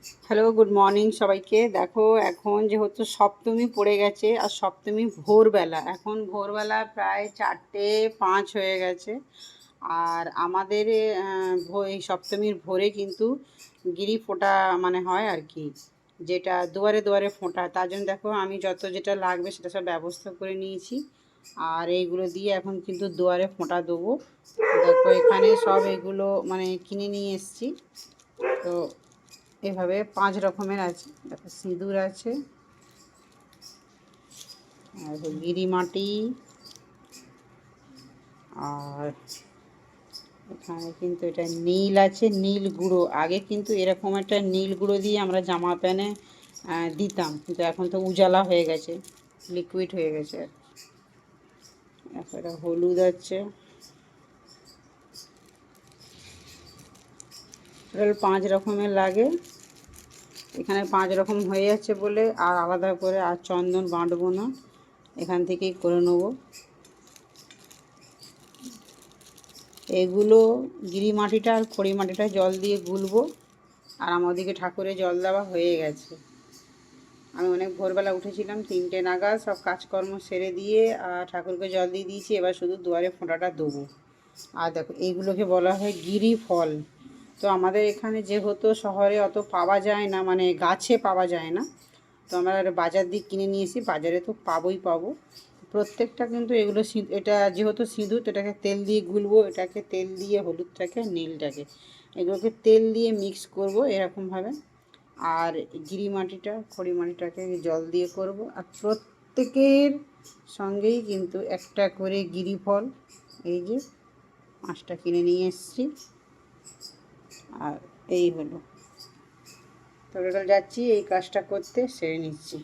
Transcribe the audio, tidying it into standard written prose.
Hello, good morning সবাইকে। দেখো, এখন যেহেতু সপ্তমী পড়ে গেছে আর সপ্তমী ভোরবেলা, এখন ভোরবেলা প্রায় 4:05 হয়ে গেছে। আর আমাদের এই সপ্তমীর ভোরে কিন্তু গিরি ফোঁটা মানে হয় আর কি, যেটা দুয়ারে দুয়ারে ফোঁটা। তার জন্য দেখো আমি যেটা লাগবে সেটা সব ব্যবস্থা করে নিয়েছি। আর এইগুলো দিয়ে এখন কিন্তু দুয়ারে ফোঁটা দেবো। দেখো এখানে সব এগুলো মানে কিনে নিয়ে এসেছি। তো এভাবে 5 রকমের আছে। দেখো সিঁদুর আছে, আর গিরি মাটি, আর এখানে কিন্তু এটা নীল আছে, নীল গুঁড়ো। আগে কিন্তু এরকম একটা নীল গুঁড়ো দিয়ে আমরা জামা প্যান্টে দিতাম, কিন্তু এখন তো উজালা হয়ে গেছে, লিকুইড হয়ে গেছে। এটা হলুদ আছে, টোটাল 5 রকমের লাগে। এখানে 5 রকম হয়ে যাচ্ছে বলে আর আলাদা করে আর চন্দন বাঁটবো না, এখান থেকেই করে নেবো। এগুলো গিরি মাটিটা আর খড়ি মাটিটা জল দিয়ে গুলবো। আর আমাদেরকে ঠাকুরে জল দেওয়া হয়ে গেছে। আমি অনেক ভোরবেলা উঠেছিলাম, 3টে নাগাদ সব কাজকর্ম সেরে দিয়ে আর ঠাকুরকে জল দিয়ে দিয়েছি। এবার শুধু দুয়ারে ফোঁটাটা দেবো। আর দেখো এইগুলোকে বলা হয় গিরি ফল। তো আমাদের এখানে যেহেতু শহরে অত পাওয়া যায় না, মানে গাছে পাওয়া যায় না, তো আমরা বাজার দিয়ে কিনে নিয়ে এসি। বাজারে তো পাবো। প্রত্যেকটা কিন্তু এগুলো এটা যেহেতু সিঁদুর, তো এটাকে তেল দিয়ে গুলবো। এটাকে তেল দিয়ে, হলুদটাকে নীলটাকে, এগুলোকে তেল দিয়ে মিক্স করব এরকমভাবে। আর গিরি মাটিটা খড়ি মাটিটাকে জল দিয়ে করব। আর প্রত্যেকের সঙ্গেই কিন্তু একটা করে গিরি ফল, এই যে 5টা কিনে নিয়ে এসেছি। আর এই হলো, তো টোটাল যাচ্ছি এই কাজটা করতে, সেরে নিচ্ছি।